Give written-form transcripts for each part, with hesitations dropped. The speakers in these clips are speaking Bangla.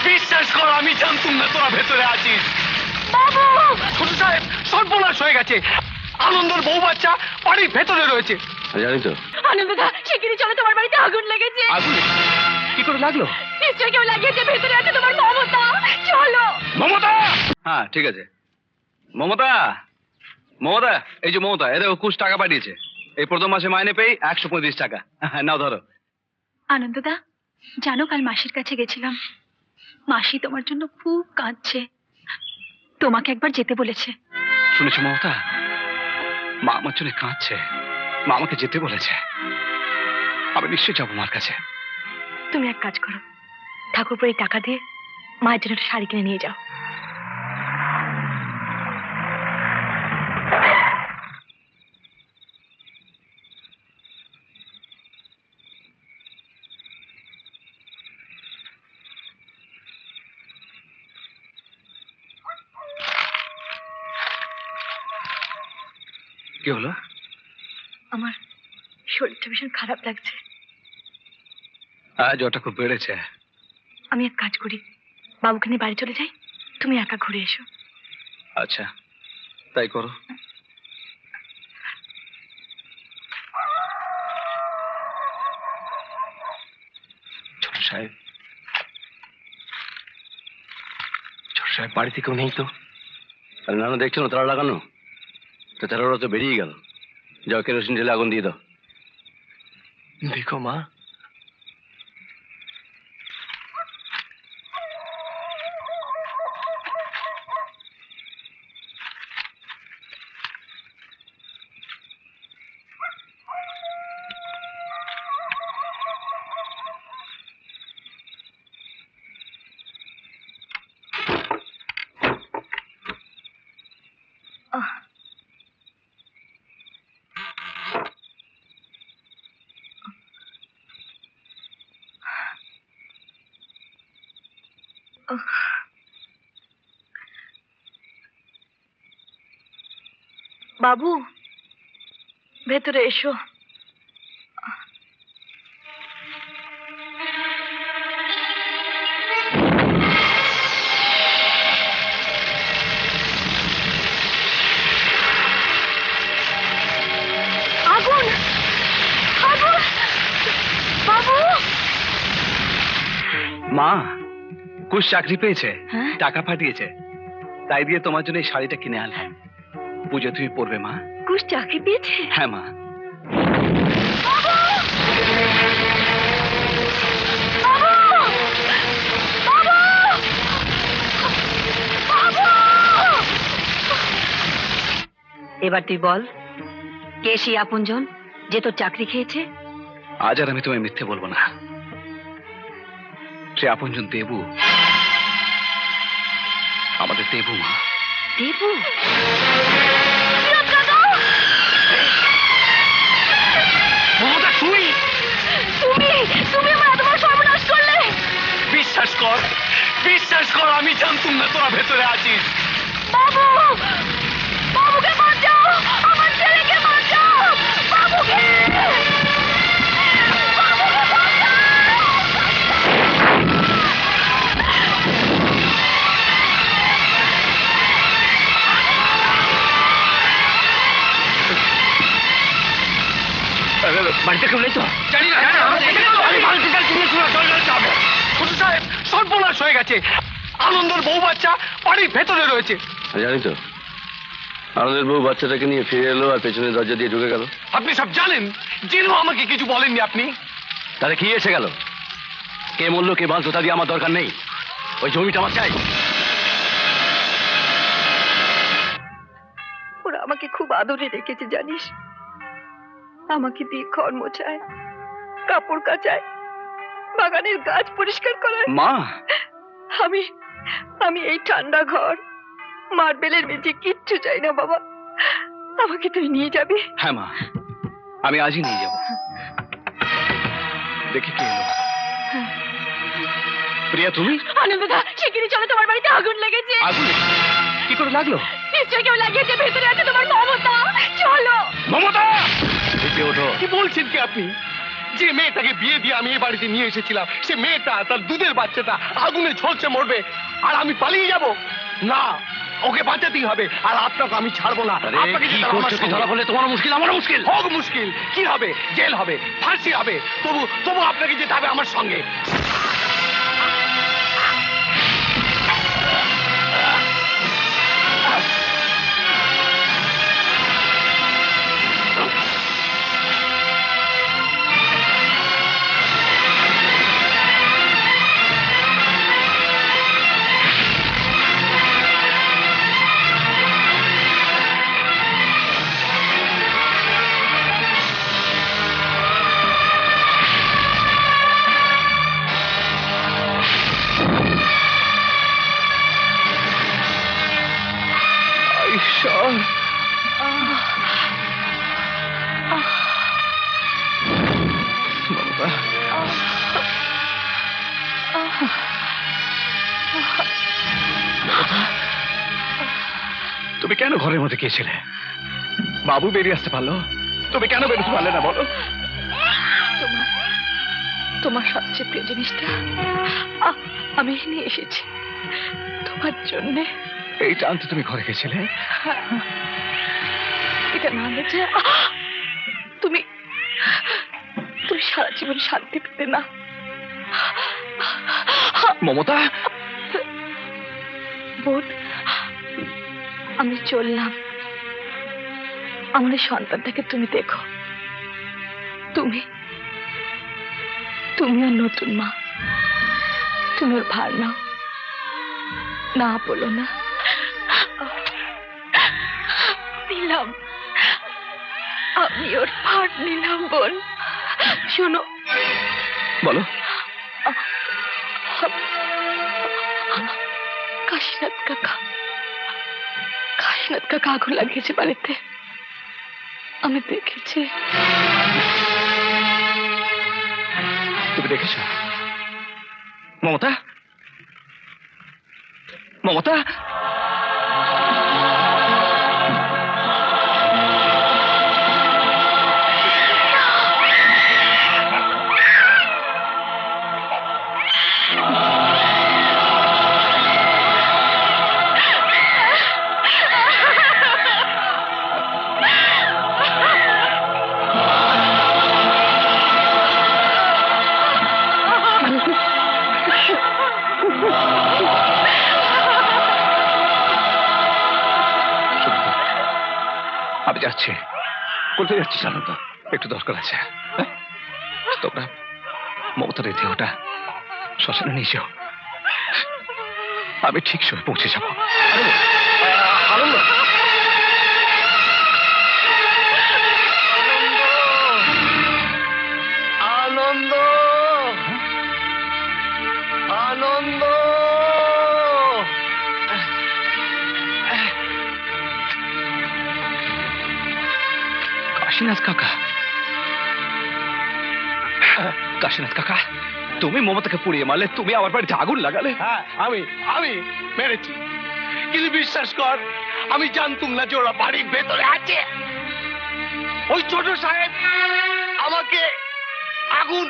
বিশ্বাস কর আমি জানতুম না তোরা ভেতরে আছিস। ছোট সাহেব সর্বনাশ হয়ে গেছে, আনন্দের বউ বাচ্চা বাড়ির ভেতরে রয়েছে। জানি তো। আনন্দদা শিগগিরই চলো, তোমার বাড়িতে আগুন লেগেছে। আগুন কি করে লাগলো? নিশ্চয় কেউ লাগিয়েছে, ভেতরে আছে তোমার মমতা। চলো। মমতা! হ্যাঁ ঠিক আছে। মমতা, মমতা, এই যে মমতা, এদের 21 টাকা পাঠিয়েছে। এই প্রথম মাসে মাইনে পেয়ে 135 টাকা। নাও ধরো। আনন্দদা জানো, কাল মাসির কাছে গেছিলাম। মাসি তোমার জন্য খুব কাঁদছে, তোমাকে একবার যেতে বলেছে। শুনেছো মমতা, মা আমার জন্য কাঁদছে, মা আমাকে যেতে বলেছে। আমি নিশ্চয়ই যাবো মার কাছে। তুমি এক কাজ করো, ঠাকুরপুর এই টাকা দিয়ে মায়ের জন্য একটা শাড়ি কিনে নিয়ে যাও। কি হলো? আমার শরীরটা ভীষণ খারাপ লাগছে। জ্বরটা খুব বেড়েছে। আমি এক কাজ করি, বাবুকে নিয়ে বাড়ি চলে যাই, তুমি একা ঘুরে এসো। আচ্ছা তাই করো। ছোট সাহেব, ছোট সাহেব বাড়িতে কেউ নেই তো? আরে না না, দেখছো না তারা লাগানো, তো তারা ওরা তো বেরিয়ে গেল। যাও কেরোসিন ঢেলে আগুন দিয়ে দাও। দেখো মা। বাবু ভেতরে এসো। আগুন, আগুন! বাবু! মা কুশ চাকরি পেয়েছে, হ্যাঁ? টাকা পাঠিয়েছে, তাই দিয়ে তোমার জন্য এই শাড়িটা কিনে আনলাম। পুজো তুমি পরবে মা। কুশ চাকরি পেয়েছে? হ্যাঁ মা। এবার তুই বল, কে সেই আপনজন যে তোর চাকরি খেয়েছে? আজ আর আমি তোমায় মিথ্যে বলবো না। সে আপনজন দেবু, আমাদের দেবু মা। দেবু? মমতা তুই? তুমি আমার এত বড় সর্বনাশ করলে! বিশ্বাস কর, বিশ্বাস কর আমি জানতুম না তোরা ভেতরে আছিস। বাবু! বাবুকে বাঁচাও! আমার ছেলেকে বাঁচাও! বাবুকে! বাবুকে বাঁচাও! বাড়িতে কেউ নেই তো? জানি না, ছোট সাহেব সর্বনাশ হয়ে গেছে, আনন্দের বউ বাচ্চা বাড়ির ভেতরে রয়েছে। জানি তো। আনন্দের বউ বাচ্চাটাকে নিয়ে ফিরে এলো আর পেছনের দরজা দিয়ে ঢুকে গেল। আপনি সব জানেন, জেনেও আমাকে কিছু বলেননি আপনি। তাহলে কি এসে গেল? কে মরলো কে বাঁচলো তা দিয়ে আমার দরকার নেই, ওই জমিটা আমার চাই। ওরা আমাকে খুব আদরে রেখেছে জানিস, আমাকে দিয়ে ঘর মোছায়, কাপড় কাচায়, বাগানের গাছ পরিষ্কার করায়। মা, আমি আমি এই ঠান্ডা ঘর, মার্বেলের মেঝে কিচ্ছু চাই না বাবা। আমাকে তুই নিয়ে যাবি? হ্যাঁ মা, আমি আজই নিয়ে যাব। দেখি কে এলো। প্রিয়া তুমি? আনন্দদা শিগগিরই চলো, তোমার বাড়িতে আগুন লেগেছে। আগুন কি করে লাগলো? নিশ্চয় কেউ লাগিয়েছে, ভেতরে আছে তোমার মমতা। চলো। মমতা! উঠে ওঠো। কি বলছেন কি আপনি? যে মেয়েটাকে বিয়ে দিয়ে আমি এই বাড়িতে নিয়ে এসেছিলাম, সে মেয়েটা, তার দুধের বাচ্চাটা আগুনে ঝলসে মরবে আর আমি পালিয়ে যাব? না, ওকে বাঁচাতেই হবে। আর আপনাকে আমি ছাড়বো না। আরে, আপনাকে কি যেতে হবে আমার করছো? সঙ্গে। ধরা পড়লে তোমারও মুশকিল, আমারও মুশকিল। হোক মুশকিল, কি হবে? জেল হবে, ফাঁসি হবে, তবু তবু আপনাকে যেতে হবে আমার সঙ্গে। ঈশ্বর, মমতা, তুমি কেন ঘরের মধ্যে গিয়েছিলে? বাবু বেরিয়ে আসতে পারলো, তুমি কেন বেরোতে পারলে না বলো? তোমার তোমার সবচেয়ে প্রিয় জিনিসটা আমি নিয়ে এসেছি তোমার জন্যে। এইটা আনতে তুমি ঘরে গেছিলে? এটা না আনলে যে তুমি তুমি সারা জীবন শান্তি পেতে না। মমতা, বোন, আমি চললাম। আমাদের সন্তানটাকে তুমি দেখো। তুমি ওর নতুন মা। তুমি ওর ভার নাও, না বলো না। নিলাম, আমি ওর ভার নিলাম। বোন শোনো, বলো। কাশীনাথ কাকা আগুন লাগিয়েছে বাড়িতে, আমি দেখেছি। তুমি দেখেছ? মমতা, মমতা, আমি যাচ্ছি। কোথায় যাচ্ছি জানো তো? একটু দরকার আছে। হ্যাঁ? তোমরা মমতার এই দেহটা শ্মশানে নিয়ে যাও, আমি ঠিক সময় পৌঁছে যাবো। আনন্দ, আনন্দ, আনন্দ, কাশীনাথ কাকা, কাশীনাথ কাকা, তুমি মমতাকে পুড়িয়ে মারলে, তুমি আমার বাড়িতে আগুন লাগালে। হ্যাঁ, আমি মেরেছি, কিন্তু বিশ্বাস কর, আমি জানতুম না যে ওরা বাড়ির ভেতরে আছে। ওই ছোট সাহেব আমাকে আগুন।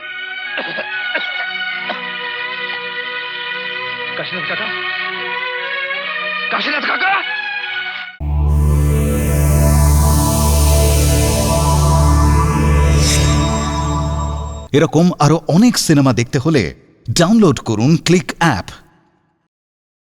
কাশীনাথ কাকা, কাশীনাথ কাকা। এরকম আরো অনেক সিনেমা দেখতে হলে ডাউনলোড করুন ক্লিক অ্যাপ।